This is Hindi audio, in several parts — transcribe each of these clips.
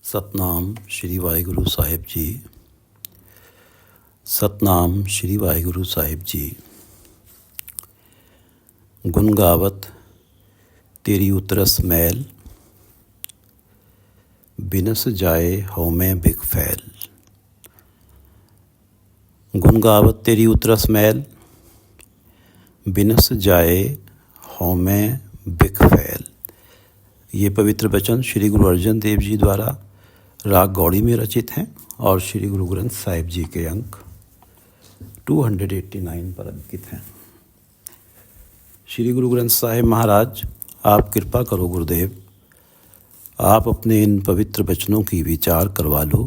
ਸਤਨਾਮ ਸ਼੍ਰੀ ਵਾਹਿਗੁਰੂ ਸਾਹਿਬ ਜੀ। ਸਤਨਾਮ ਸ਼੍ਰੀ ਵਾਹਿਗੁਰੂ ਸਾਹਿਬ ਜੀ। ਗੁਣ ਗਾਵਤ ਤੇਰੀ ਉਤਰਸ ਮੈਲ, ਬਿਨਸ ਜਾਏ ਹਉਮੈ ਬਿਖ ਫੈਲ। गुण गावत तेरी उतरस मैल, बिनस जाए हौमै बिख फैल। ये पवित्र वचन श्री गुरु अर्जन देव जी द्वारा राग गौड़ी में रचित हैं और श्री गुरु ग्रंथ साहिब जी के अंक 289 पर अंकित हैं। श्री गुरु ग्रंथ साहिब महाराज, आप कृपा करो गुरुदेव, आप अपने इन पवित्र वचनों की विचार करवा लो।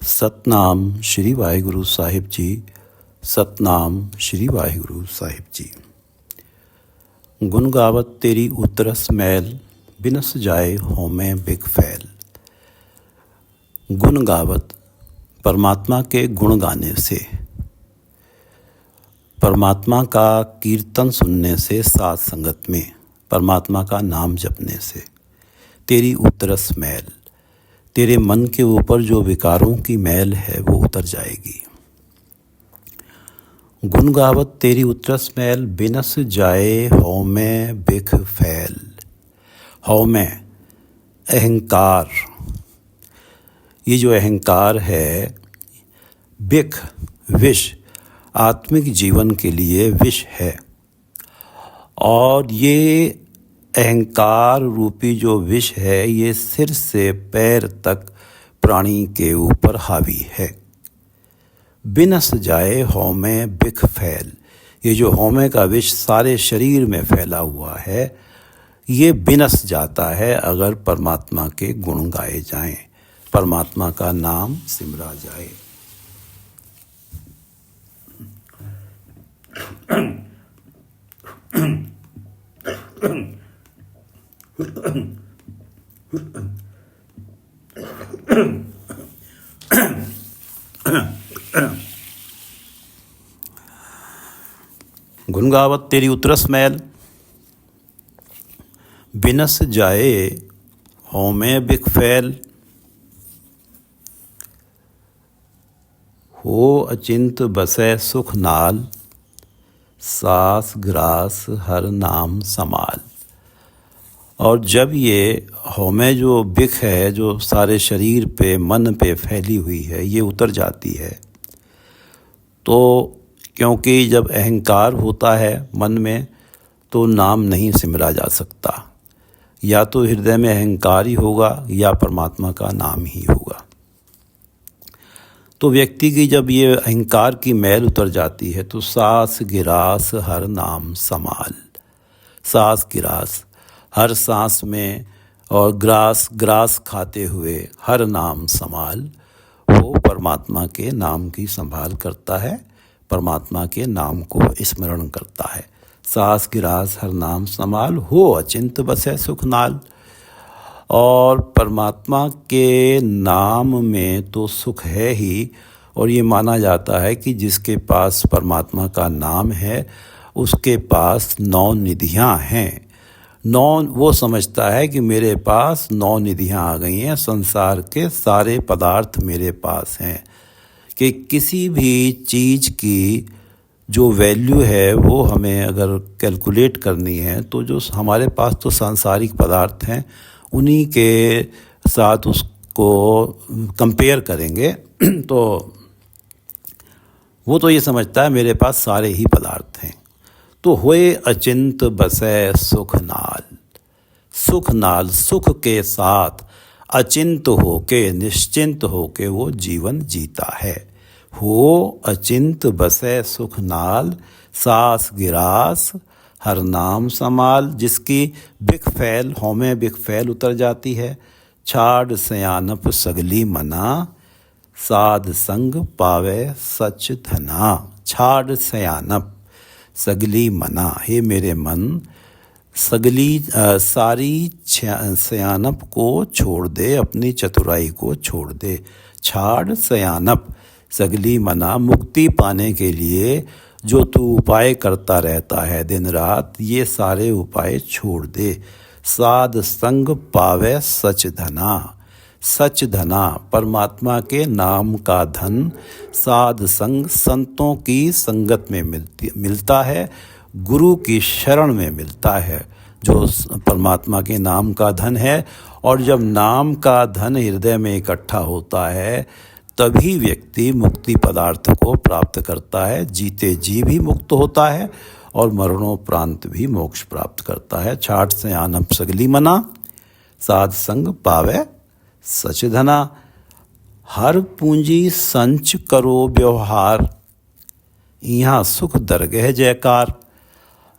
सतनाम श्री वाहिगुरु साहिब जी। सतनाम श्री वाहिगुरु साहिब जी। गुण गावत तेरी उतरस मैल, बिनस जाए हौमै बिख फैल। गुण गावत परमात्मा के गुण गाने से, परमात्मा का कीर्तन सुनने से, साथ संगत में परमात्मा का नाम जपने से तेरी उतरस मैल, तेरे मन के ऊपर जो विकारों की मैल है वो उतर जाएगी। गुण गावत तेरी उतरस मैल, बिनस जाए हौमै बिख फैल। हौमै अहंकार, ये जो अहंकार है, बिख विष, आत्मिक जीवन के लिए विष है। और ये अहंकार रूपी जो विष है ये सिर से पैर तक प्राणी के ऊपर हावी है। बिनस जाए हौमै बिख फैल, ये जो हौमै का विष सारे शरीर में फैला हुआ है ये बिनस जाता है अगर परमात्मा के गुण गाए जाएं, परमात्मा का नाम सिमरा जाए। गुण गावत तेरी उतरस मैल, बिनस जाए हौमै बिख फैल। हो अचिंत बसै सुख नाल, सास ग्रास हर नाम समाल। और जब ये हौमै जो बिख है, जो सारे शरीर पे मन पे फैली हुई है, ये उतर जाती है तो, क्योंकि जब अहंकार होता है मन में तो नाम नहीं सिमरा जा सकता, या तो हृदय में अहंकार ही होगा या परमात्मा का नाम ही होगा। तो व्यक्ति की जब ये अहंकार की मैल उतर जाती है तो सास गिरास हर नाम समाल। सास गिरास, हर सांस में, और ग्रास खाते हुए हर नाम समाल, वो परमात्मा के नाम की संभाल करता है, परमात्मा के नाम को स्मरण करता है। सास गिरास हर नाम समाल, हो अचिंत बसै सुख नाल। और परमात्मा के नाम में तो सुख है ही, और ये माना जाता है कि जिसके पास परमात्मा का नाम है उसके पास 9 निधियाँ हैं। 9, वो समझता है कि मेरे पास 9 निधियाँ आ गई हैं, संसार के सारे पदार्थ मेरे पास हैं। कि किसी भी चीज़ की जो वैल्यू है वो हमें अगर कैलकुलेट करनी है तो जो हमारे पास तो सांसारिक पदार्थ हैं उन्हीं के साथ उसको कंपेयर करेंगे तो वो तो ये समझता है मेरे पास सारे ही पदार्थ हैं। तो होए अचिंत बसै सुख नाल। सुख नाल, सुख के साथ अचिंत होके, निश्चिंत होके वो जीवन जीता है। हो अचिंत बसै सुख नाल, सास गिरास हर नाम समाल। जिसकी बिख फैल, हौमै बिख फैल उतर जाती है। छाड़ सयानप सगली मना, साध संग पावे सच धना। छाड़ सयानप सगली मना, हे मेरे मन सगली सारी सयानप को छोड़ दे, अपनी चतुराई को छोड़ दे। छाड़ सयानप सगली मना, मुक्ति पाने के लिए जो तू उपाय करता रहता है दिन रात, ये सारे उपाय छोड़ दे। साध संग पावे सच धना, सच धना, परमात्मा के नाम का धन साध संग, संतों की संगत में मिलता है, गुरु की शरण में मिलता है, जो परमात्मा के नाम का धन है। और जब नाम का धन हृदय में इकट्ठा होता है तभी व्यक्ति मुक्ति पदार्थ को प्राप्त करता है, जीते जी भी मुक्त होता है और मरणोपरांत भी मोक्ष प्राप्त करता है। छाठ से आनम सगली मना, साध संग पावे सच धना। हर पूंजी संच करो व्यवहार, यहाँ सुख दरगह जयकार।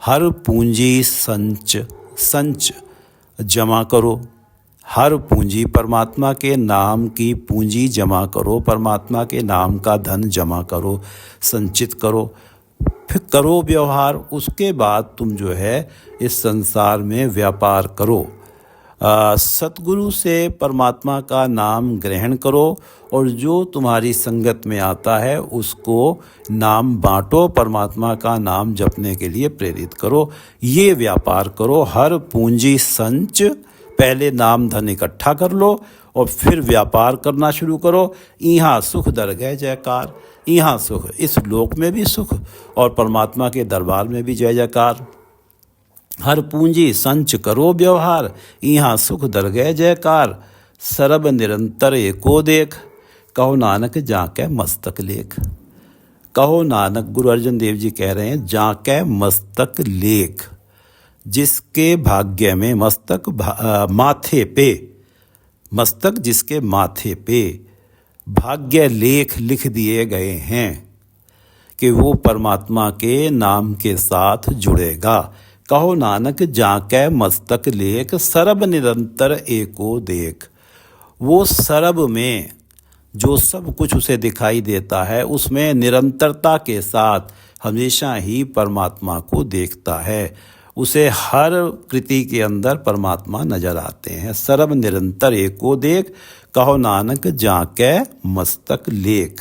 हर पूंजी संच जमा करो, हर पूंजी परमात्मा के नाम की पूंजी जमा करो, परमात्मा के नाम का धन जमा करो, संचित करो, फिर करो व्यवहार। उसके बाद तुम जो है इस संसार में व्यापार करो। सतगुरु से परमात्मा का नाम ग्रहण करो और जो तुम्हारी संगत में आता है उसको नाम बांटो, परमात्मा का नाम जपने के लिए प्रेरित करो। ये व्यापार करो। हर पूंजी संच, पहले नाम धन इकट्ठा कर लो और फिर व्यापार करना शुरू करो। यहाँ सुख दरगह जयकार, यहाँ सुख, इस लोक में भी सुख और परमात्मा के दरबार में भी जय जयकार। हर पूंजी संच करो व्यवहार, यहाँ सुख दरगह जयकार। सरब निरंतर एको देख, कहो नानक जाके मस्तक लेख। कहो नानक, गुरु अर्जन देव जी कह रहे हैं, जाके मस्तक लेख। जिसके भाग्य में मस्तक माथे पे, मस्तक जिसके माथे पे भाग्य लेख लिख दिए गए हैं कि वो परमात्मा के नाम के साथ जुड़ेगा। कहो नानक जाके मस्तक लेख, सरब निरंतर एको देख। वो सरब में जो सब कुछ उसे दिखाई देता है उसमें निरंतरता के साथ हमेशा ही परमात्मा को देखता है। उसे हर कृति के अंदर परमात्मा नजर आते हैं। सरब निरंतर एको देख, कहो नानक जाके मस्तक लेख।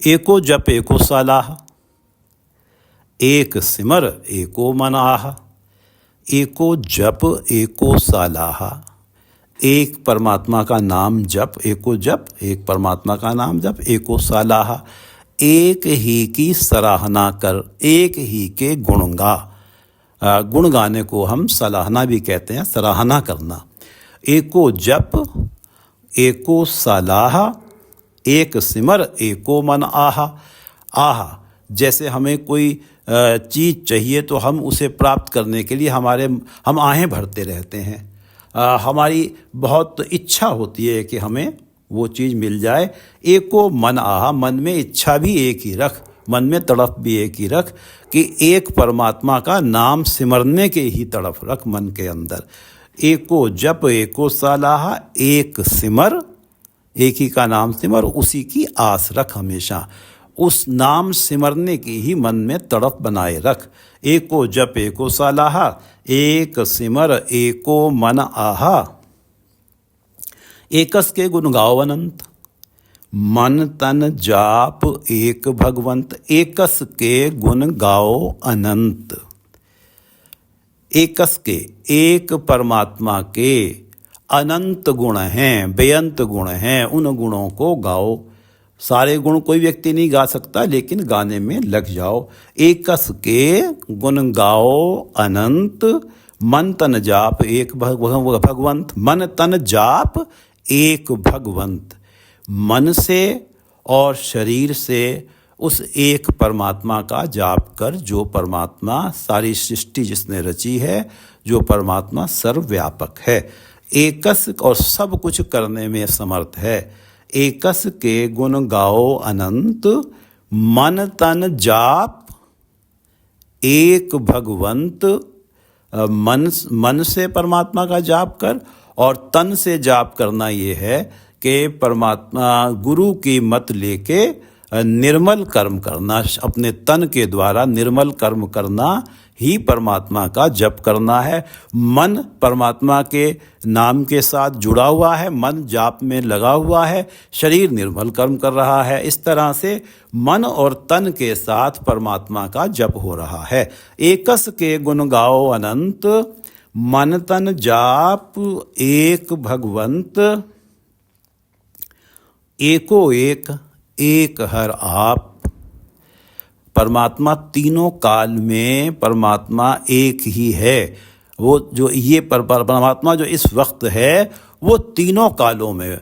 एको जप एको सलाह, एक सिमर एको मन आह। एको जप एको सलाह, एक परमात्मा का नाम जप, एको जप, एक परमात्मा का नाम जप, एको सलाह, एक ही की सराहना कर, एक ही के गुण गा। गुण गाने को हम सराहना भी कहते हैं, सराहना करना। एको जप एको सलाह, एक सिमर एको मन आह। आह, जैसे हमें कोई चीज़ चाहिए तो हम उसे प्राप्त करने के लिए हम आहें भरते रहते हैं। हमारी बहुत इच्छा होती है कि हमें वो चीज़ मिल जाए। एको मन आह, मन में इच्छा भी एक ही रख, मन में तड़प भी एक ही रख कि एक परमात्मा का नाम सिमरने के ही तड़प रख मन के अंदर। एको जप एको सलाह, एक सिमर, एक ही का नाम सिमर, उसी की आस रख हमेशा, उस नाम सिमरने की ही मन में तड़प बनाए रख। एको जप एको सलाह, एक सिमर एको मन आहा। एकस के गुण गाओ अनंत, मन तन जाप एक भगवंत। एकस के गुण गाओ अनंत। एकस के, एक परमात्मा के अनंत गुण हैं, बेअंत गुण हैं, उन गुणों को गाओ। सारे गुण कोई व्यक्ति नहीं गा सकता, लेकिन गाने में लग जाओ। एकस के गुण गाओ अनंत, मन तन जाप एक भगवंत। मन तन जाप एक भगवंत। मन से और शरीर से उस एक परमात्मा का जाप कर, जो परमात्मा सारी सृष्टि जिसने रची है, जो परमात्मा सर्वव्यापक है, एकस और सब कुछ करने में समर्थ है। एकस के गुण गाओ अनंत, मन तन जाप एक भगवंत। मन से परमात्मा का जाप कर और तन से जाप करना ये है कि परमात्मा गुरु की मत लेके निर्मल कर्म करना, अपने तन के द्वारा निर्मल कर्म करना ही परमात्मा का जप करना है। मन परमात्मा के नाम के साथ जुड़ा हुआ है, मन जाप में लगा हुआ है, शरीर निर्मल कर्म कर रहा है। इस तरह से मन और तन के साथ परमात्मा का जप हो रहा है। एकस के गुण गाओ अनंत, मन तन जाप एक भगवंत, एको एक एक हर आप। परमात्मा तीनों काल में परमात्मा एक ही है। वो जो ये परमात्मा जो इस वक्त है वो तीनों कालों में,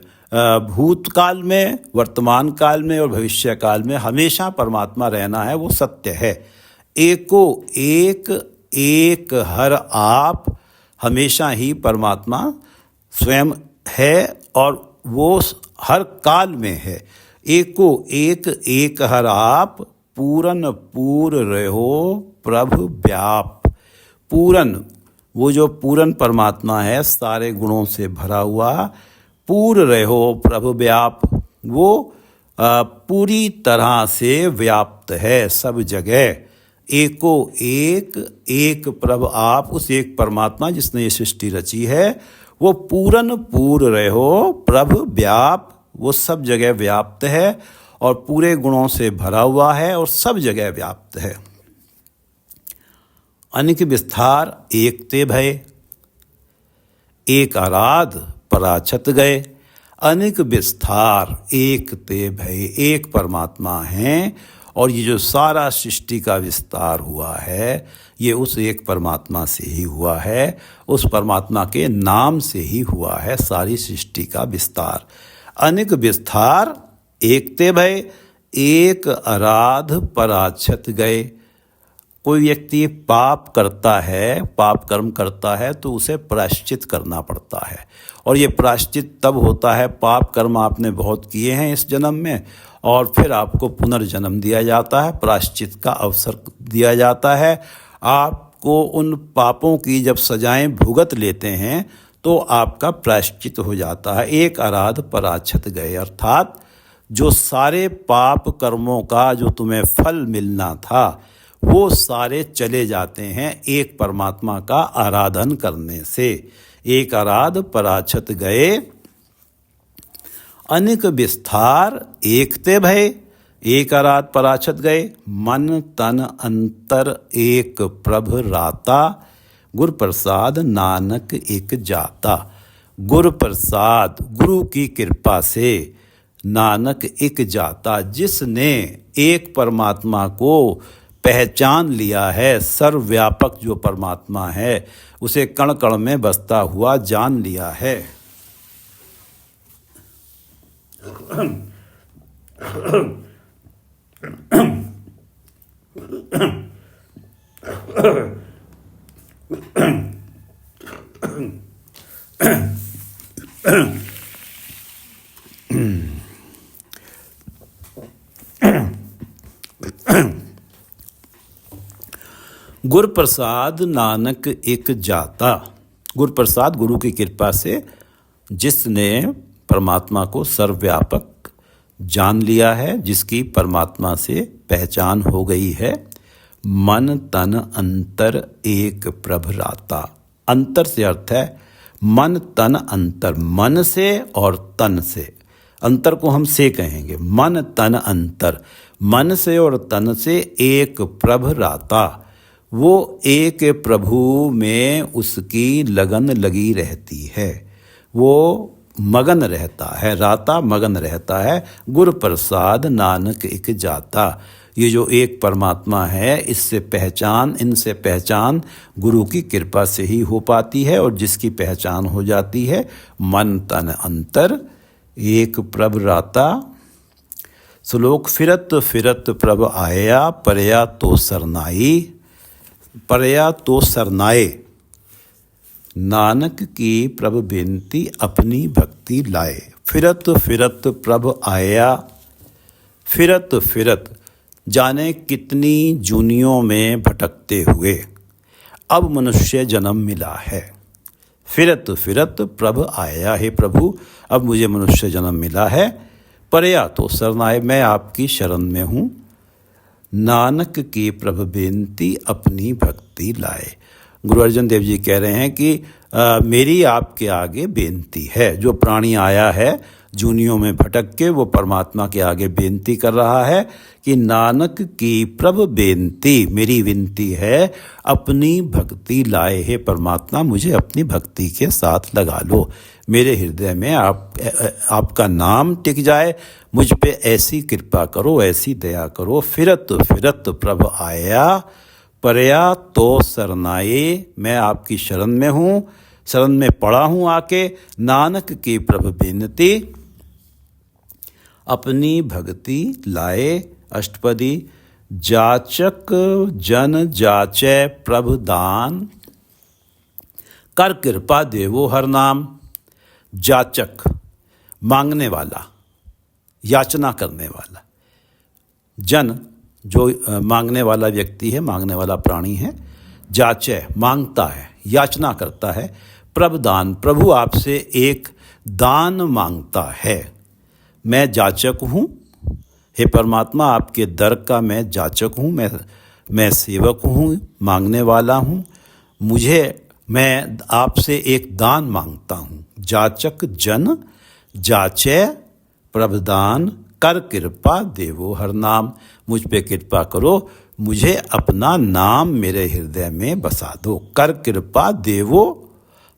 भूतकाल में, वर्तमान काल में और भविष्य काल में हमेशा परमात्मा रहना है, वो सत्य है। एको एक एक हर आप, हमेशा ही परमात्मा स्वयं है और वो हर काल में है। एको एक एक हर आप, पूरन पूर रहो प्रभु व्याप। पूरन, वो जो पूरन परमात्मा है, सारे गुणों से भरा हुआ, पूर रहो प्रभु व्याप, वो पूरी तरह से व्याप्त है सब जगह। एको एक एक प्रभु आप, उस एक परमात्मा जिसने ये सृष्टि रची है, वो पूरन पूर रहो प्रभु व्याप, वो सब जगह व्याप्त है और पूरे गुणों से भरा हुआ है और सब जगह व्याप्त है। अनिक विस्तार एक ते भय, एक आराध पराछत गए। अनिक विस्तार एक ते भय, एक परमात्मा हैं और ये जो सारा सृष्टि का विस्तार हुआ है ये उस एक परमात्मा से ही हुआ है, उस परमात्मा के नाम से ही हुआ है सारी सृष्टि का विस्तार। अनिक विस्तार एक ते भय, एक आराध पराछत गए। कोई व्यक्ति पाप करता है, पाप कर्म करता है तो उसे प्रायश्चित करना पड़ता है और ये प्रायश्चित तब होता है, पाप कर्म आपने बहुत किए हैं इस जन्म में और फिर आपको पुनर्जन्म दिया जाता है, प्रायश्चित का अवसर दिया जाता है। आपको उन पापों की जब सजाएं भुगत लेते हैं तो आपका प्रायश्चित हो जाता है। एक आराध पराछत गए, अर्थात जो सारे पाप कर्मों का जो तुम्हें फल मिलना था वो सारे चले जाते हैं एक परमात्मा का आराधन करने से। एक आराध पराछत गए। अनिक विस्तार एक ते भय, एक आराध पराछत गए। मन तन अंतर एक प्रभ राता, गुर प्रसाद नानक एक जाता। गुर प्रसाद, गुरु की कृपा से नानक एक जाता, जिसने एक परमात्मा को पहचान लिया है, सर्वव्यापक जो परमात्मा है उसे कण कण में बसता हुआ जान लिया है। गुर प्रसाद नानक एक जाता। गुर प्रसाद, गुरु की कृपा से जिसने परमात्मा को सर्वव्यापक जान लिया है, जिसकी परमात्मा से पहचान हो गई है। मन तन अंतर एक प्रभ राता। अंतर से अर्थ है मन तन अंतर, मन से और तन से। अंतर को हम से कहेंगे, मन तन अंतर, मन से और तन से एक प्रभ राता। वो एक प्रभु में उसकी लगन लगी रहती है, वो मगन रहता है, राता मगन रहता है। गुर प्रसाद नानक एक जाता। ये जो एक परमात्मा है, इससे पहचान, इनसे पहचान गुरु की कृपा से ही हो पाती है और जिसकी पहचान हो जाती है, मन तन अंतर एक प्रभ राता। श्लोक फिरत फिरत प्रभ आया, परया तो सरनाई। परया तो सरनाए, नानक की प्रभ बेनती अपनी भक्ति लाए। फिरत फिरत प्रभ आया, फिरत फिरत जाने कितनी जूनियों में भटकते हुए अब मनुष्य जन्म मिला है। फिरत फिरत प्रभ आया, हे प्रभु अब मुझे मनुष्य जन्म मिला है। परया तो सरनाए, मैं आपकी शरण में हूँ। नानक की प्रभ बेनती अपनी भक्ति लाए। गुरु अर्जन देव जी कह रहे हैं कि मेरी आपके आगे बेनती है। जो प्राणी आया है जूनियों में भटक के, वो परमात्मा के आगे बेनती कर रहा है कि नानक की प्रभु बेनती, मेरी विनती है अपनी भक्ति लाए। हे परमात्मा, मुझे अपनी भक्ति के साथ लगा लो, मेरे हृदय में आपका नाम टिक जाए। मुझ पे ऐसी कृपा करो, ऐसी दया करो। फिरत फिरत प्रभु आया, परया तो शरणाए। मैं आपकी शरण में हूँ, शरण में पड़ा हूँ आके। नानक की प्रभु बेनती, अपनी भक्ति लाए। अष्टपदी। जाचक जन जाचै प्रभु दान, कर कृपा देवो हर नाम। जाचक, मांगने वाला, याचना करने वाला। जन, जो मांगने वाला व्यक्ति है, मांगने वाला प्राणी है। जाचै, मांगता है, याचना करता है। प्रभु दान, प्रभु आपसे एक दान मांगता है। मैं जाचक हूँ, हे परमात्मा, आपके दर का मैं जाचक हूँ, मैं सेवक हूँ, मांगने वाला हूँ। मैं आपसे एक दान मांगता हूँ। जाचक जन जाचै प्रभुदान, कर कृपा देवो हर नाम। मुझ पे कृपा करो, मुझे अपना नाम मेरे हृदय में बसा दो। कर कृपा देवो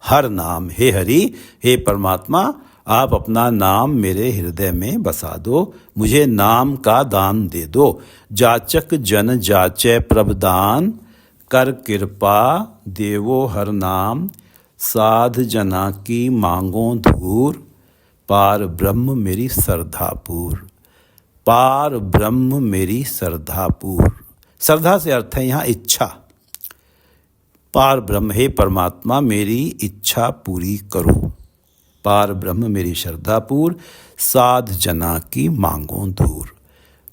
हर नाम। हे हरि, हे परमात्मा, आप अपना नाम मेरे हृदय में बसा दो, मुझे नाम का दान दे दो। जाचक जन जाचै प्रभुदान, कर कृपा देवो हर नाम। साध जना की मांगो धूर, पार ब्रह्म मेरी श्रद्धापूर। पार ब्रह्म मेरी श्रद्धापूर। श्रद्धा से अर्थ है यहाँ इच्छा। पार ब्रह्म, हे परमात्मा, मेरी इच्छा पूरी करो। पार ब्रह्म मेरी श्रद्धापूर, साध जना की मांगो धूल।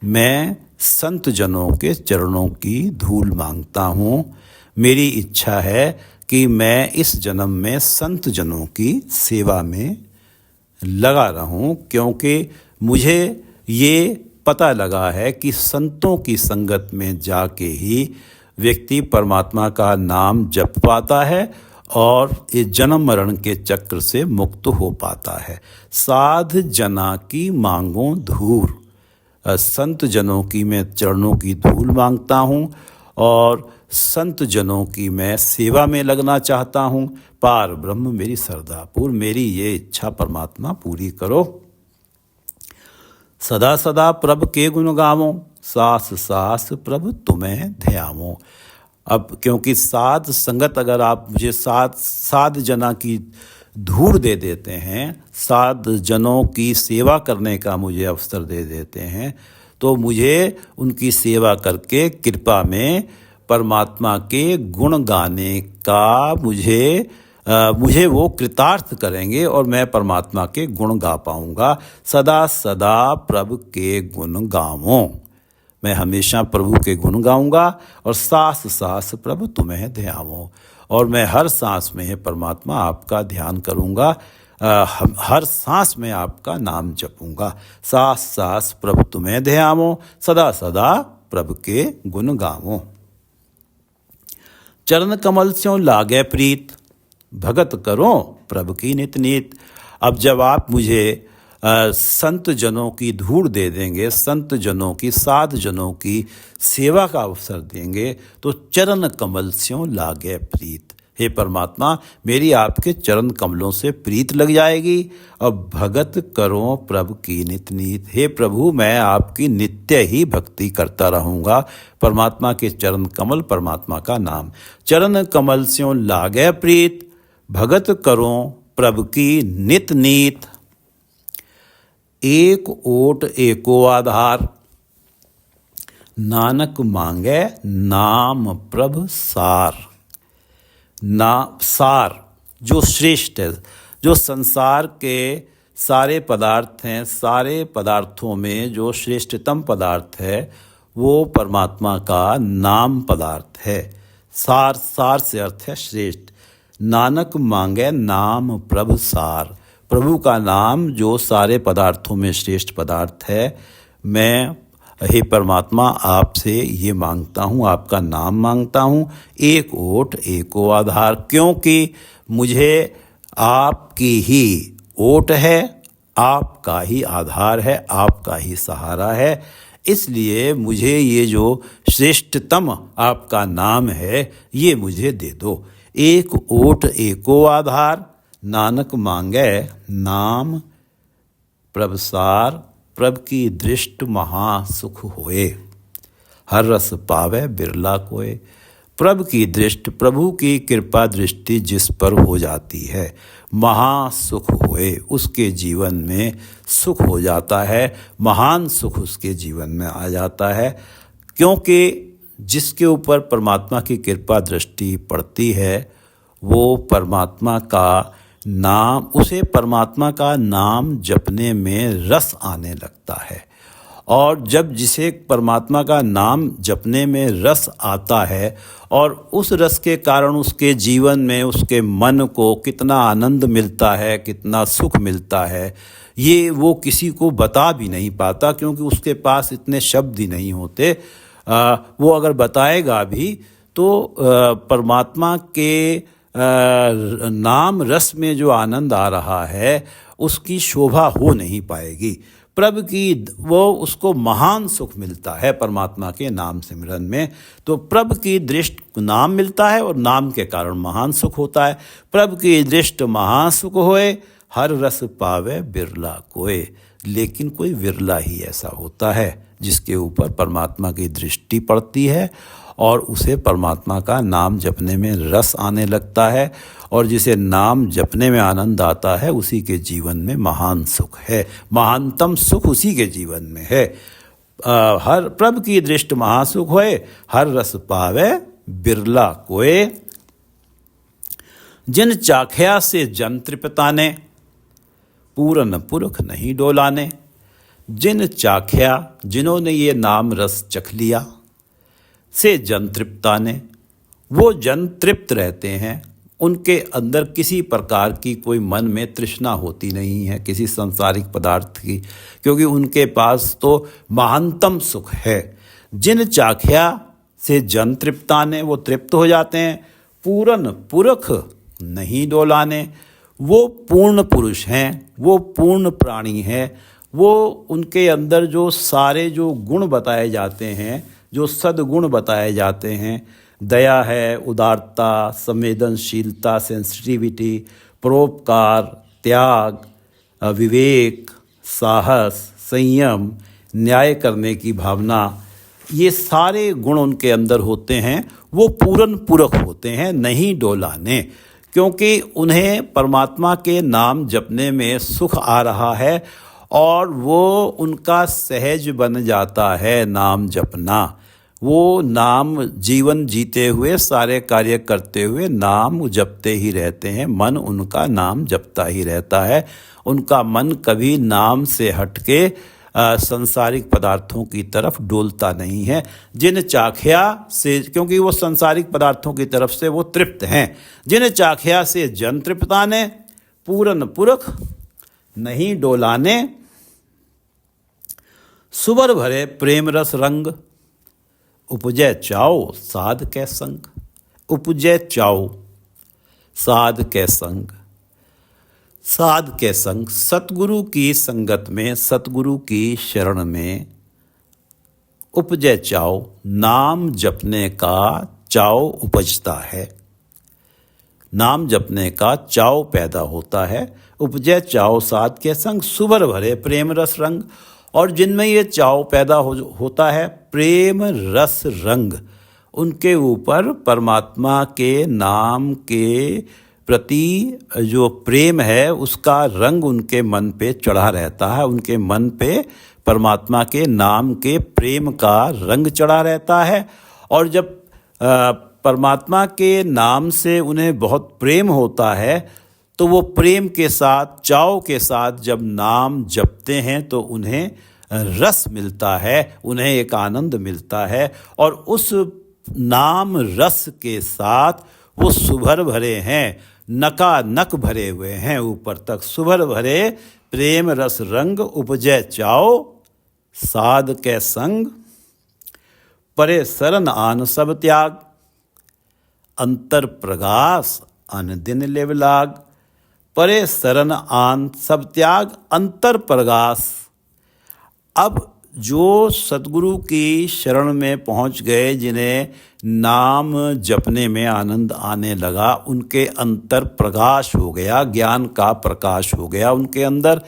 मैं संत जनों के चरणों की धूल मांगता हूँ। मेरी इच्छा है कि मैं इस जन्म में संत जनों की सेवा में लगा रहूं, क्योंकि मुझे ये पता लगा है कि संतों की संगत में जाके ही व्यक्ति परमात्मा का नाम जप पाता है और इस जन्म मरण के चक्र से मुक्त हो पाता है। साध जना की मांगो धूल, संत जनों की मैं चरणों की धूल मांगता हूँ और संत जनों की मैं सेवा में लगना चाहता हूँ। पार ब्रह्म मेरी श्रद्धापूर, मेरी ये इच्छा परमात्मा पूरी करो। सदा सदा प्रभु के गुण गावो, सास सास प्रभु तुम्हें ध्यावो। अब क्योंकि साध संगत, अगर आप मुझे साध जना की धूड़ दे देते हैं, साध जनों की सेवा करने का मुझे अवसर दे देते हैं, तो मुझे उनकी सेवा करके कृपा में परमात्मा के गुण गाने का मुझे वो कृतार्थ करेंगे और मैं परमात्मा के गुण गा पाऊंगा। सदा सदा प्रभु के गुण गावों, मैं हमेशा प्रभु के गुण गाऊंगा। और सास सास प्रभु तुम्हें ध्यावो, और मैं हर सांस में है परमात्मा आपका ध्यान करूंगा, हर सांस में आपका नाम जपूंगा। सास सास प्रभु तुम्हें ध्यावो, सदा सदा प्रभु के गुण गावो। चरण कमल स्यों लागे प्रीत, भगत करो प्रभु की नित नीत। अब जब आप मुझे संत जनों की धूड़ दे देंगे, संत जनों की, साध जनों की सेवा का अवसर देंगे, तो चरण कमल स्यों लागे प्रीत। हे परमात्मा, मेरी आपके चरण कमलों से प्रीत लग जाएगी। और भगत करो प्रभु की नित नीत। हे प्रभु, मैं आपकी नित्य ही भक्ति करता रहूँगा। परमात्मा के चरण कमल, परमात्मा का नाम। चरण कमल स्यों लागे प्रीत, भगत करो प्रभु की नित नीत। एक ओट एको आधार, नानक मांगे नाम प्रभु सार। सार जो श्रेष्ठ है, जो संसार के सारे पदार्थ हैं, सारे पदार्थों में जो श्रेष्ठतम पदार्थ है वो परमात्मा का नाम पदार्थ है। सार, सार से अर्थ है श्रेष्ठ। नानक मांगे नाम प्रभु सार, प्रभु का नाम जो सारे पदार्थों में श्रेष्ठ पदार्थ है, मैं हे परमात्मा, आपसे ये मांगता हूँ, आपका नाम मांगता हूँ, एक ओट एको आधार, क्योंकि मुझे आपकी ही ओट है, आपका ही आधार है, आपका ही सहारा है। इसलिए मुझे ये जो श्रेष्ठतम आपका नाम है ये मुझे दे दो। एक ओट एको आधार, नानक मांगे नाम प्रभसार, प्रभ की दृष्ट महासुख होए, हर रस पावे बिरला कोय। प्रभ की दृष्ट, प्रभु की कृपा दृष्टि जिस पर हो जाती है, महासुख होए, उसके जीवन में सुख हो जाता है, महान सुख उसके जीवन में आ जाता है। क्योंकि जिसके ऊपर परमात्मा की कृपा दृष्टि पड़ती है वो परमात्मा का नाम, उसे परमात्मा का नाम जपने में रस आने लगता है। और जब जिसे परमात्मा का नाम जपने में रस आता है और उस रस के कारण उसके जीवन में, उसके मन को कितना आनंद मिलता है, कितना सुख मिलता है, ये वो किसी को बता भी नहीं पाता, क्योंकि उसके पास इतने शब्द ही नहीं होते। वो अगर बताएगा भी तो परमात्मा के नाम रस में जो आनंद आ रहा है उसकी शोभा हो नहीं पाएगी। प्रभु की वो उसको महान सुख मिलता है परमात्मा के नाम सिमरन में। तो प्रभु की दृष्टि नाम मिलता है और नाम के कारण महान सुख होता है। प्रभु की दृष्टि महासुख होए, हर रस पावे बिरला कोय। लेकिन कोई विरला ही ऐसा होता है जिसके ऊपर परमात्मा की दृष्टि पड़ती है और उसे परमात्मा का नाम जपने में रस आने लगता है, और जिसे नाम जपने में आनंद आता है उसी के जीवन में महान सुख है, महानतम सुख उसी के जीवन में है। हर प्रभु की दृष्टि महासुख होए, हर रस पावे बिरला कोय। जिन चाख्या से जन तृप्ताने, पूरन पुरख नहीं डोलाने। जिन चाख्या, जिन्होंने ये नाम रस चख लिया, से जन तृप्ताने, वो जन तृप्त रहते हैं, उनके अंदर किसी प्रकार की कोई मन में तृष्णा होती नहीं है किसी सांसारिक पदार्थ की, क्योंकि उनके पास तो महानतम सुख है। जिन चाख्या से जन तृप्ताने, वो तृप्त हो जाते हैं। पूरन पुरख नहीं डोलाने, वो पूर्ण पुरुष हैं, वो पूर्ण प्राणी हैं। वो उनके अंदर जो सारे जो गुण बताए जाते हैं, जो सद्गुण बताए जाते हैं, दया है, उदारता, संवेदनशीलता, सेंसिटिविटी, परोपकार, त्याग, विवेक, साहस, संयम, न्याय करने की भावना, ये सारे गुण उनके अंदर होते हैं। वो पूर्ण पुरख होते हैं, नहीं डोलाने, क्योंकि उन्हें परमात्मा के नाम जपने में सुख आ रहा है और वो उनका सहज बन जाता है नाम जपना। वो नाम जीवन जीते हुए, सारे कार्य करते हुए नाम जपते ही रहते हैं, मन उनका नाम जपता ही रहता है। उनका मन कभी नाम से हटके संसारिक पदार्थों की तरफ डोलता नहीं है। जिन चाख्या से, क्योंकि वो संसारिक पदार्थों की तरफ से वो तृप्त हैं। जिन चाख्या से जन तृप्ताने, पूरन पुरख नहीं डोलाने। सुबर भरे प्रेम रस रंग, उपजय चाओ साध कै संग। उपजय चाओ साध कै संग। साध के संग, सतगुरु की संगत में, सतगुरु की शरण में उपजय चाओ, नाम जपने का चाओ उपजता है, नाम जपने का चाओ पैदा होता है। उपजय चाओ साध के संग, सुबर भरे प्रेम रस रंग। और जिनमें ये चाव पैदा होता है, प्रेम रस रंग, उनके ऊपर परमात्मा के नाम के प्रति जो प्रेम है उसका रंग उनके मन पे चढ़ा रहता है। उनके मन पे परमात्मा के नाम के प्रेम का रंग चढ़ा रहता है। और जब परमात्मा के नाम से उन्हें बहुत प्रेम होता है तो वो प्रेम के साथ, चाव के साथ जब नाम जपते हैं तो उन्हें रस मिलता है, उन्हें एक आनंद मिलता है। और उस नाम रस के साथ वो सुभर भरे हैं, नकानक भरे हुए हैं ऊपर तक। सुभर भरे प्रेम रस रंग, उपजय चाओ साध कै संग, परे सरन आन सब त्याग, अंतर प्रगास अन दिन लिव लाग। परे सरन आन सब त्याग, अंतर प्रगास। अब जो सतगुरु की शरण में पहुंच गए, जिन्हें नाम जपने में आनंद आने लगा, उनके अंतर प्रकाश हो गया, ज्ञान का प्रकाश हो गया उनके अंदर।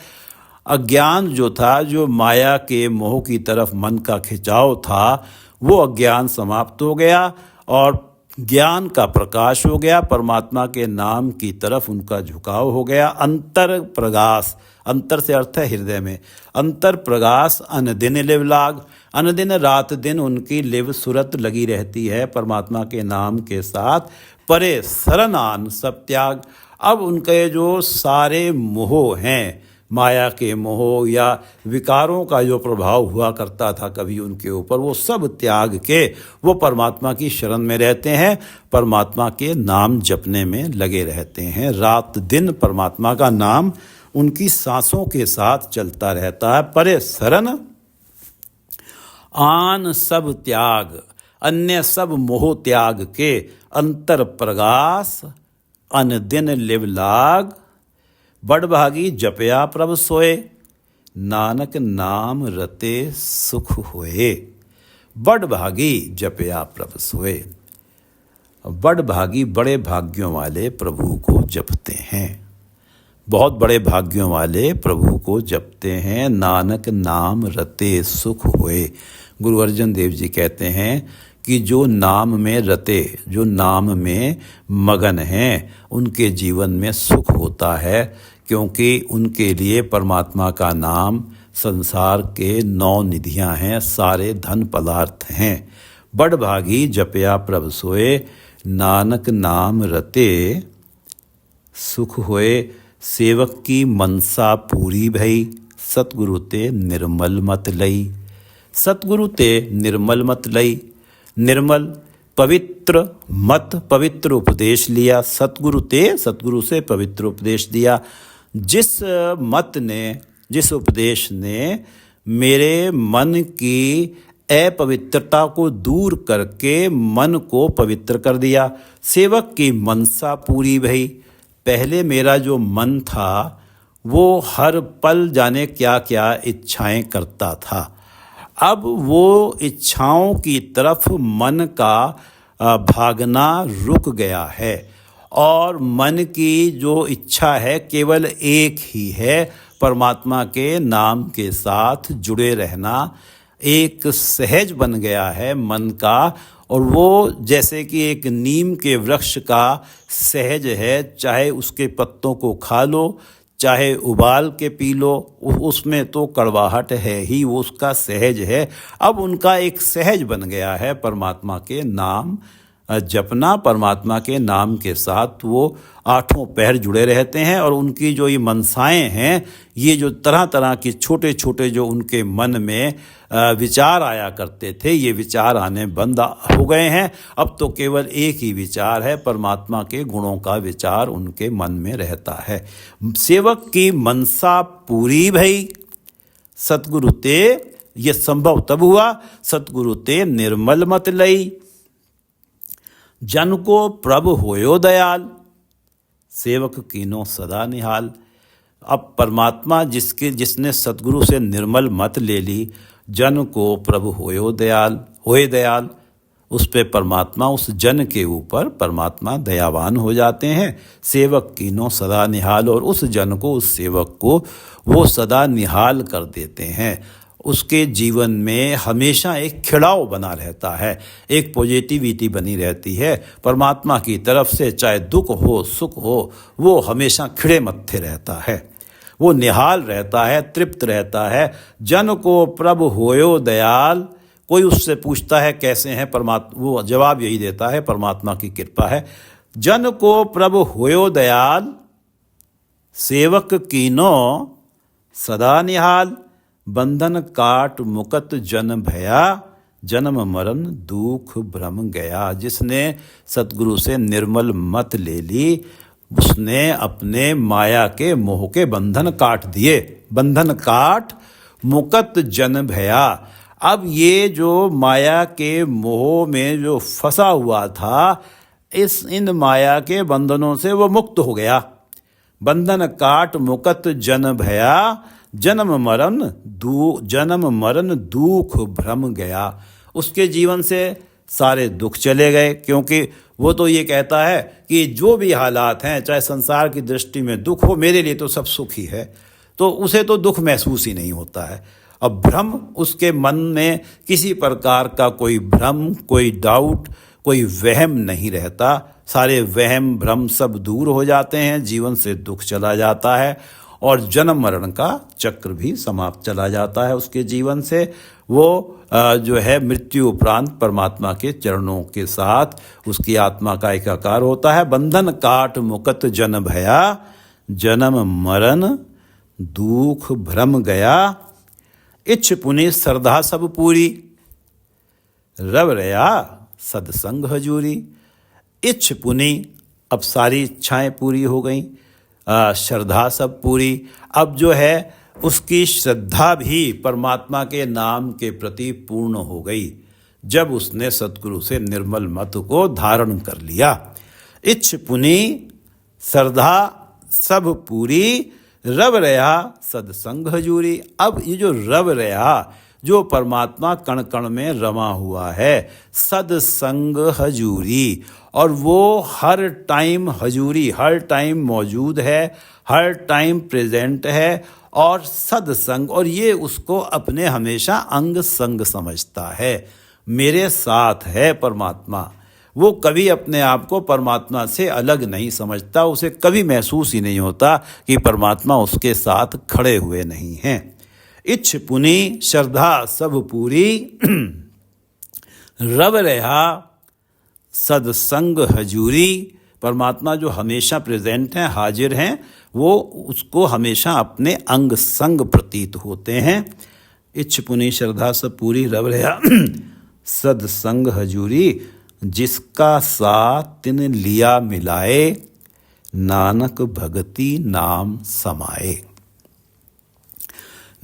अज्ञान जो था, जो माया के मोह की तरफ मन का खिंचाव था, वो अज्ञान समाप्त हो गया और ज्ञान का प्रकाश हो गया। परमात्मा के नाम की तरफ उनका झुकाव हो गया। अंतर प्रगास, अंतर से अर्थ है हृदय में। अंतर प्रगास अन दिन लिव लाग, अन दिन रात दिन उनकी लिव सुरत लगी रहती है परमात्मा के नाम के साथ। परे सरन आन सब त्याग। अब उनके जो सारे मोह हैं, माया के मोह या विकारों का जो प्रभाव हुआ करता था कभी उनके ऊपर, वो सब त्याग के वो परमात्मा की शरण में रहते हैं, परमात्मा के नाम जपने में लगे रहते हैं। रात दिन परमात्मा का नाम उनकी सांसों के साथ चलता रहता है। परे सरन आन सब त्याग, अन्य सब मोह त्याग के, अंतर प्रगास अन दिन लिव लाग। बड़भागी जपया प्रभ सोए, नानक नाम रते सुख होए। बड़भागी जपया प्रभ सोए। बड़भागी बड़े भाग्यों वाले प्रभु को जपते हैं, बहुत बड़े भाग्यों वाले प्रभु को जपते हैं। नानक नाम रते सुख होए। गुरु अर्जन देव जी कहते हैं कि जो नाम में रते, जो नाम में मगन हैं, उनके जीवन में सुख होता है, क्योंकि उनके लिए परमात्मा का नाम संसार के 9 निधियां हैं, सारे धन पदार्थ हैं। बड़भागी जपया प्रभ सोए, नानक नाम रते सुख होए। सेवक की मनसा पूरी भई, सतगुरु ते निर्मल मत लई। सतगुरु ते निर्मल मत लई। निर्मल पवित्र मत, पवित्र उपदेश लिया। सतगुरु ते, सतगुरु से पवित्र उपदेश दिया। जिस मत ने, जिस उपदेश ने मेरे मन की अपवित्रता को दूर करके मन को पवित्र कर दिया। सेवक की मनसा पूरी भई। पहले मेरा जो मन था वो हर पल जाने क्या क्या इच्छाएं करता था, अब वो इच्छाओं की तरफ मन का भागना रुक गया है और मन की जो इच्छा है केवल एक ही है, परमात्मा के नाम के साथ जुड़े रहना। एक सहज बन गया है मन का, और वो जैसे कि एक नीम के वृक्ष का सहज है, चाहे उसके पत्तों को खा लो, चाहे उबाल के पी लो, उसमें तो कड़वाहट है ही, वो उसका सहज है। अब उनका एक सहज बन गया है परमात्मा के नाम जपना। परमात्मा के नाम के साथ वो आठों पहर जुड़े रहते हैं, और उनकी जो ये मनसाएं हैं, ये जो तरह तरह की छोटे छोटे जो उनके मन में विचार आया करते थे, ये विचार आने बंद हो गए हैं। अब तो केवल एक ही विचार है, परमात्मा के गुणों का विचार उनके मन में रहता है। सेवक की मनसा पूरी भई, सतगुरु ते, ये संभव तब हुआ, सतगुरु ते निर्मल मत लई। जन को प्रभ होयो दयाल, सेवक कीनो सदा निहाल। अब परमात्मा जिसने सतगुरु से निर्मल मत ले ली, जन को प्रभु होयो दयाल, होए दयाल, उस पे परमात्मा, उस जन के ऊपर परमात्मा दयावान हो जाते हैं। सेवक कीनो सदा निहाल, और उस जन को, उस सेवक को वो सदा निहाल कर देते हैं। उसके जीवन में हमेशा एक खिड़ाव बना रहता है, एक पॉजिटिविटी बनी रहती है परमात्मा की तरफ से। चाहे दुख हो सुख हो, वो हमेशा खिड़े मत्थे रहता है, वो निहाल रहता है, तृप्त रहता है। जन को प्रभु होयो दयाल, कोई उससे पूछता है कैसे हैं परमात्मा, वो जवाब यही देता है परमात्मा की कृपा है। जन को प्रभु होयो दयाल, सेवक कीनो सदा निहाल। बंधन काट मुकत जन भया, जन्म मरण दुख भ्रम गया। जिसने सतगुरु से निर्मल मत ले ली, उसने अपने माया के मोह के बंधन काट दिए। बंधन काट मुकत जन भया। अब ये जो माया के मोह में जो फंसा हुआ था, इन माया के बंधनों से वो मुक्त हो गया। बंधन काट मुकत जन भया, जन्म मरण दुख भ्रम गया। उसके जीवन से सारे दुख चले गए, क्योंकि वो तो ये कहता है कि जो भी हालात हैं, चाहे संसार की दृष्टि में दुख हो, मेरे लिए तो सब सुख ही है, तो उसे तो दुख महसूस ही नहीं होता है। अब भ्रम, उसके मन में किसी प्रकार का कोई भ्रम, कोई डाउट, कोई वहम नहीं रहता। सारे वहम भ्रम सब दूर हो जाते हैं, जीवन से दुख चला जाता है और जन्म मरण का चक्र भी समाप्त चला जाता है उसके जीवन से। वो जो है मृत्यु उपरांत परमात्मा के चरणों के साथ उसकी आत्मा का एकाकार होता है। बंधन काट मुकत जन भया, जन्म मरण दुख भ्रम गया। इच्छ पुनि श्रद्धा सब पूरी, रव रया सदसंग हजूरी। इच्छ पुनि, अब सारी इच्छाएं पूरी हो गई, श्रद्धा सब पूरी। अब जो है उसकी श्रद्धा भी परमात्मा के नाम के प्रति पूर्ण हो गई, जब उसने सतगुरु से निर्मल मत को धारण कर लिया। इच्छ पुनि श्रद्धा सब पूरी, रव रया सदसंग हजूरी। अब ये जो रव रया, जो परमात्मा कण कण में रमा हुआ है, सदसंग हजूरी, और वो हर टाइम हजूरी, हर टाइम मौजूद है, हर टाइम प्रेजेंट है, और सदसंग, और ये उसको अपने हमेशा अंग संग समझता है। मेरे साथ है परमात्मा। वो कभी अपने आप को परमात्मा से अलग नहीं समझता, उसे कभी महसूस ही नहीं होता कि परमात्मा उसके साथ खड़े हुए नहीं हैं। इच्छ पुनि श्रद्धा सब पूरी, रव रहा सदसंग हजूरी। परमात्मा जो हमेशा प्रेजेंट हैं, हाजिर हैं, वो उसको हमेशा अपने अंग संग प्रतीत होते हैं। इच्छ पुनि श्रद्धा सब पूरी, रव रहा सदसंग हजूरी। जिसका साथ तिन लिया मिलाए, नानक भगति नाम समाए।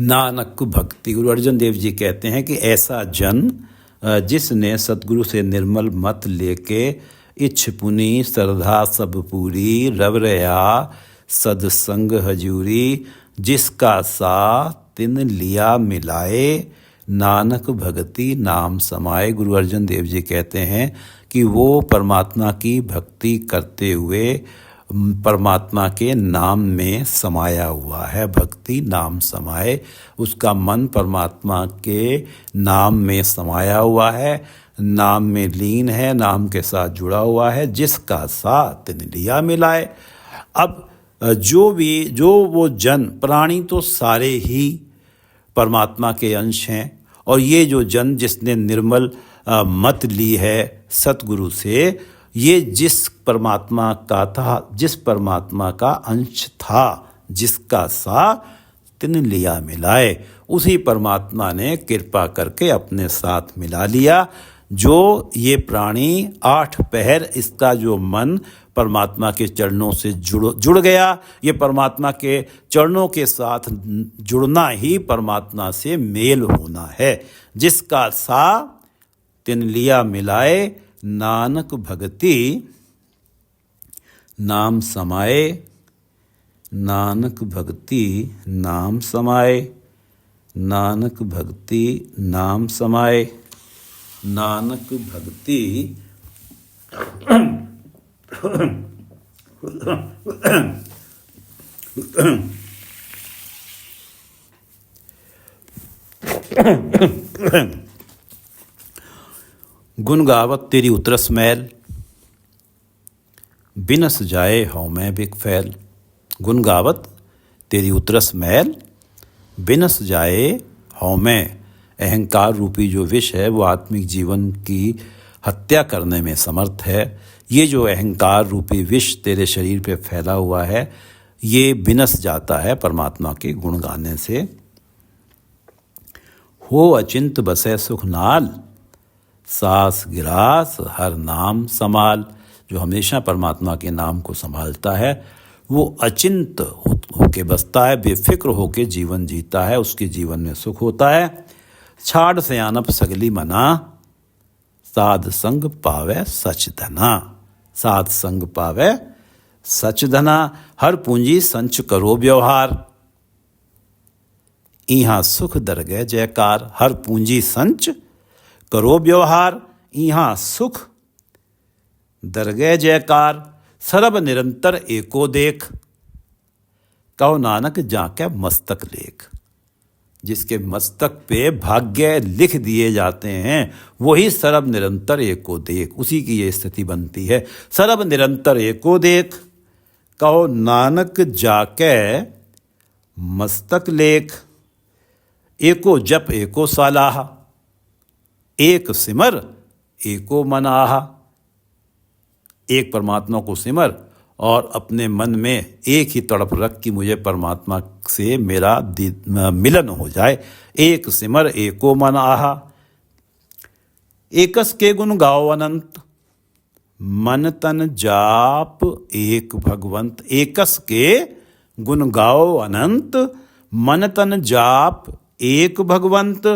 नानक भक्ति, गुरु अर्जन देव जी कहते हैं कि ऐसा जन जिसने सतगुरु से निर्मल मत लेके इच्छ पुनि श्रद्धा सब पूरी, रव रया सदसंग हजूरी। जिसका साथ तिन लिया मिलाए, नानक भक्ति नाम समाए। गुरु अर्जन देव जी कहते हैं कि वो परमात्मा की भक्ति करते हुए परमात्मा के नाम में समाया हुआ है। भक्ति नाम समाए, उसका मन परमात्मा के नाम में समाया हुआ है, नाम में लीन है, नाम के साथ जुड़ा हुआ है। जिसका साथ तिन लिया मिलाए। अब जो वो जन, प्राणी तो सारे ही परमात्मा के अंश हैं, और ये जो जन जिसने निर्मल मत ली है सतगुरु से, ये जिस परमात्मा का था, जिस परमात्मा का अंश था, जिसका सा तिन लिया मिलाए, उसी परमात्मा ने कृपा करके अपने साथ मिला लिया। जो ये प्राणी 8 पहर, इसका जो मन परमात्मा के चरणों से जुड़ गया, ये परमात्मा के चरणों के साथ जुड़ना ही परमात्मा से मेल होना है। जिसका सा तिन लिया मिलाए, नानक भगति नाम समाए। नानक भक्ति नाम समाए, नानक भक्ति नाम समाए। नानक भक्ति गुण गावत तेरी उतरस मैल, बिनस जाए हौ मैं बिक फैल। गुण गावत तेरी उतरस मैल, बिनस जाए हौ मैं। अहंकार रूपी जो विष है वो आत्मिक जीवन की हत्या करने में समर्थ है। ये जो अहंकार रूपी विष तेरे शरीर पे फैला हुआ है, ये बिनस जाता है परमात्मा के गुण गाने से। हो अचिंत बसे सुख नाल, सास गिरास हर नाम संभाल। जो हमेशा परमात्मा के नाम को संभालता है वो अचिंत होके बसता है, बेफिक्र होके जीवन जीता है, उसके जीवन में सुख होता है। छाड़ सयानप सगली मना, साध संग पावे सच धना। साध संग पावे सच धना। हर पूंजी संच करो व्यवहार, इहाँ सुख दर गए जयकार। हर पूंजी संच करो व्यवहार, इहाँ सुख दर गए जयकार। सरब निरंतर एको देख, कहो नानक जाके मस्तक लेख। जिसके मस्तक पे भाग्य लिख दिए जाते हैं वही सरब निरंतर एको देख, उसी की ये स्थिति बनती है। सरब निरंतर एको देख, कहो नानक जाके मस्तक लेख। एको जप एको सालाह, एक सिमर एको मन आहा। एक परमात्मा को सिमर और अपने मन में एक ही तड़प रख कि मुझे परमात्मा से मेरा मिलन हो जाए। एक सिमर एको मन आहा। एकस के गुण गाओ अनंत, मन तन जाप एक भगवंत। एकस के गुण गाओ अनंत, मन तन जाप एक भगवंत।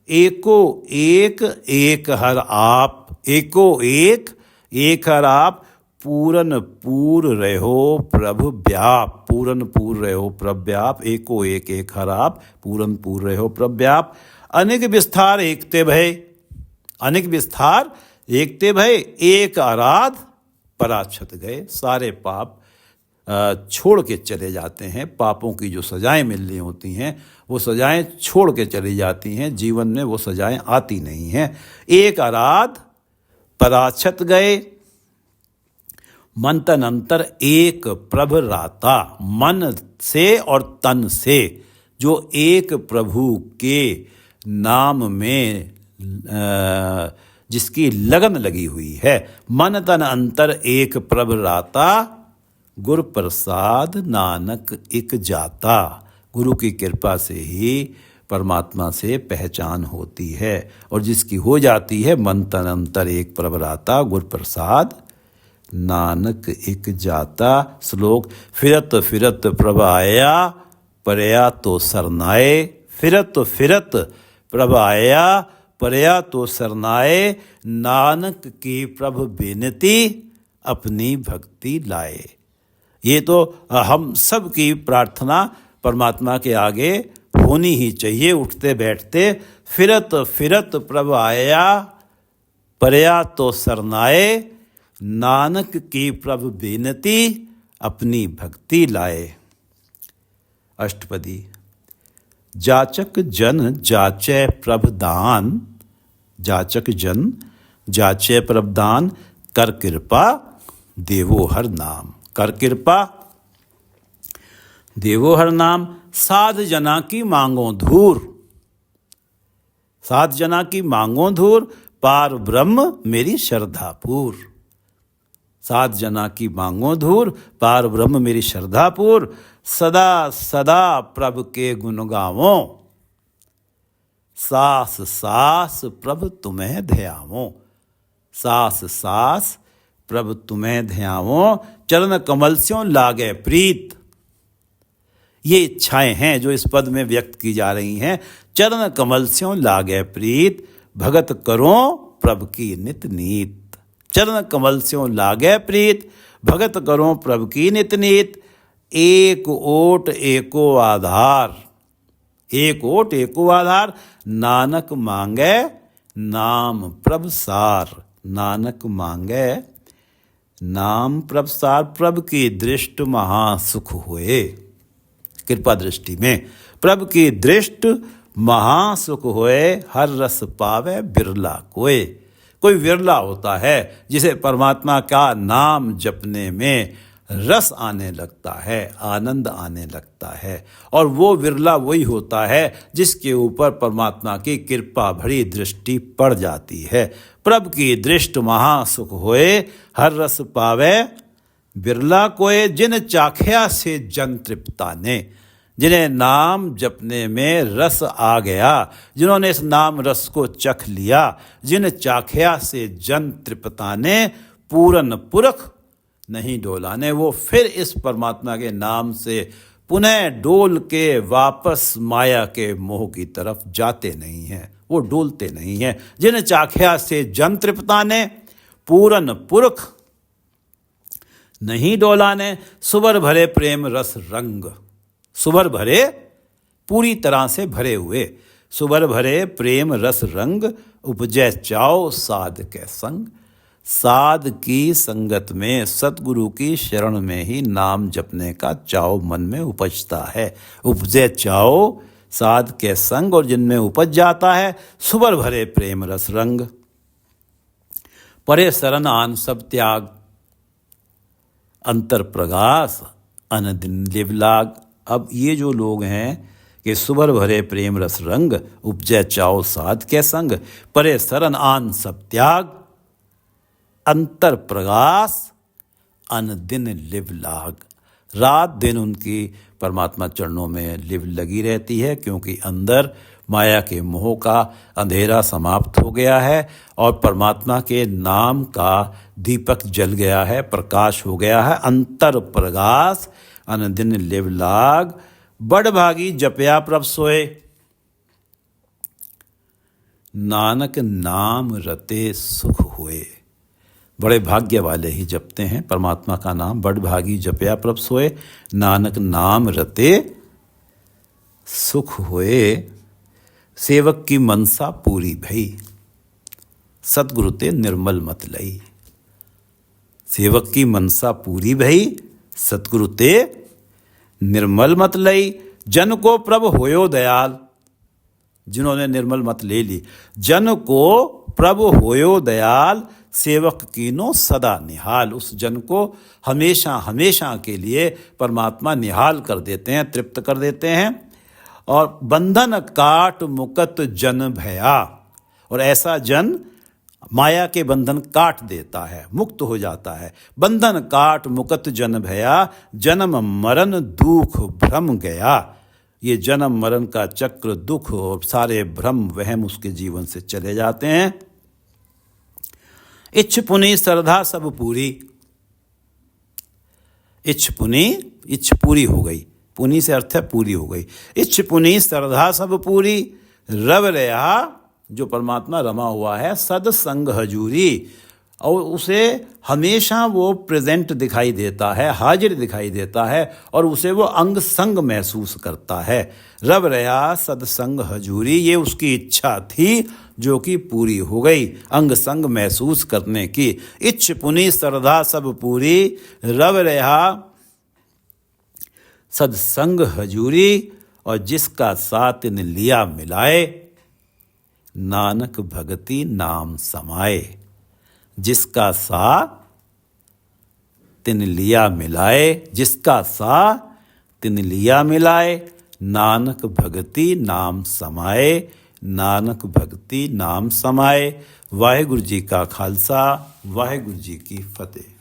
एको एक एक हर आप, एको एक एक हर आप। पूरन पूर रहो प्रभु व्याप, पूरन पूर रहो प्रभु व्याप। एको एक एक हर आप, पूरन पूर रहो प्रभु व्याप। अनेक विस्तार एकते भय, अनेक विस्तार एकते भय। एक आराध पराछत गए। सारे पाप छोड़ के चले जाते हैं। पापों की जो सजाएं मिलनी होती हैं वो सजाएं छोड़ के चली जाती हैं। जीवन में वो सजाएं आती नहीं हैं। एक आराध पराछत गए, मन तन अंतर एक प्रभ राता। मन से और तन से जो एक प्रभु के नाम में जिसकी लगन लगी हुई है। मन तन अंतर एक प्रभ राता, गुर प्रसाद नानक इक जाता। गुरु की कृपा से ही परमात्मा से पहचान होती है और जिसकी हो जाती है मन तन अंतर एक प्रभ राता, गुर प्रसाद नानक इक जाता। श्लोक। फिरत फिरत प्रभ आया, परया तो सरनाए। फिरत फिरत प्रभ आया, परया तो सरनाए। नानक की प्रभ बिनती, अपनी भक्ति लाए। ये तो हम सब की प्रार्थना परमात्मा के आगे होनी ही चाहिए उठते बैठते। फिरत फिरत प्रभ आया, परया तो सरनाए। नानक की प्रभु बेनती, अपनी भक्ति लाए। अष्टपदी। जाचक जन जाचै प्रभदान, जाचक जन जाचै प्रभदान। कर कृपा देवो हर नाम, कर कृपा देवो हर नाम। साध जना की मांगो धूर, साध जना की मांगो धूर। पार ब्रह्म मेरी श्रद्धापूर। साध जना की मांगो धूर, पार ब्रह्म मेरी श्रद्धापूर। सदा सदा प्रभु के गुण गावो, सास सास प्रभु तुम्हें ध्यावो। सास सास प्रभु तुम्हें ध्यावो। चरण कमल स्यों लागे प्रीत। ये इच्छाएं हैं जो इस पद में व्यक्त की जा रही हैं। चरण कमल स्यों लागे प्रीत, भगत करो प्रभु की नित नीत। चरण कमल स्यों लागे प्रीत, भगत करो प्रभु की नित नीत। एक ओट एको आधार, एक ओट एको आधार। नानक मांगे नाम प्रभ सार, नानक मांगे नाम प्रभ सार। प्रभु की दृष्टि महासुख हुए। कृपा दृष्टि में प्रभु की दृष्टि महासुख होए। हर रस पावे बिरला कोय। कोई विरला होता है जिसे परमात्मा का नाम जपने में रस आने लगता है, आनंद आने लगता है। और वो विरला वही होता है जिसके ऊपर परमात्मा की कृपा भरी दृष्टि पड़ जाती है। प्रभु की दृष्टि महासुख होए, हर रस पावे बिरला कोय। जिन चाख्या से जन तृप्ता ने, जिन्हें नाम जपने में रस आ गया, जिन्होंने इस नाम रस को चख लिया। जिन चाख्या से जन तृप्ता ने, पूरन पुरख नहीं डोलाने। वो फिर इस परमात्मा के नाम से पुनः डोल के वापस माया के मोह की तरफ जाते नहीं हैं, वो डोलते नहीं हैं। जिन चाख्या से जन तृप्ताने, पूरन पुरख नहीं डोलाने। सुबर भरे प्रेम रस रंग, सुबर भरे पूरी तरह से भरे हुए, सुबर भरे प्रेम रस रंग, उपजय चाओ साध के संग। साध की संगत में, सतगुरु की शरण में ही नाम जपने का चाव मन में उपजता है। उपजय चाओ साध के संग, और जिनमें उपज जाता है सुबर भरे प्रेम रस रंग। परे शरण आन सब त्याग, अंतर प्रगास अनदिन लिव लाग। अब ये जो लोग हैं कि सुबर भरे प्रेम रस रंग, उपजय चाओ साध के संग, परे शरण आन सब त्याग, अंतर प्रगास अनदिन लिव लाग। रात दिन उनकी परमात्मा चरणों में लिव लगी रहती है, क्योंकि अंदर माया के मोह का अंधेरा समाप्त हो गया है और परमात्मा के नाम का दीपक जल गया है, प्रकाश हो गया है। अंतर प्रगास अनदिन लिव लाग, बड़ भागी जपया प्रभ सोए, नानक नाम रते सुख हुए। बड़े भाग्य वाले ही जपते हैं परमात्मा का नाम। बड़ भागी जपया प्रभ सोए, नानक नाम रते सुख हुए। सेवक की मनसा पूरी भई, सतगुरु ते निर्मल मत लई। सेवक की मनसा पूरी भई, सतगुरु ते निर्मल मत लई। जन को प्रभ होयो दयाल, जिन्होंने निर्मल मत ले ली। जन को प्रभ होयो दयाल, सेवक कीनो सदा निहाल। उस जन को हमेशा हमेशा के लिए परमात्मा निहाल कर देते हैं, तृप्त कर देते हैं। और बंधन काट मुकत जन भया, और ऐसा जन माया के बंधन काट देता है, मुक्त हो जाता है। बंधन काट मुकत जन भया, जन्म मरण दुख भ्रम गया। ये जन्म मरण का चक्र, दुख और सारे भ्रम वहम उसके जीवन से चले जाते हैं। इच्छ पुनि श्रद्धा सब पूरी, इच्छ पुनि, इच्छ पूरी हो गई, पुनि से अर्थ है पूरी हो गई। इच्छ पुनि श्रद्धा सब पूरी, रव रहा, जो परमात्मा रमा हुआ है, सदसंग हजूरी, और उसे हमेशा वो प्रेजेंट दिखाई देता है, हाजिर दिखाई देता है, और उसे वो अंग संग महसूस करता है। रव रहा सदसंग हजूरी, ये उसकी इच्छा थी जो कि पूरी हो गई, अंग संग महसूस करने की। इच्छ पुनि श्रद्धा सब पूरी, रव रहा सदसंग हजूरी, और जिसका साथ ने लिया मिलाए, नानक भगति नाम समाए। जिसका सा तिन लिया मिलाए, जिसका सा तिन लिया मिलाए, नानक भगति नाम समाए, नानक भगति नाम समाए। वाहिगुरु जी का खालसा, वाहिगुरु जी की फतेह।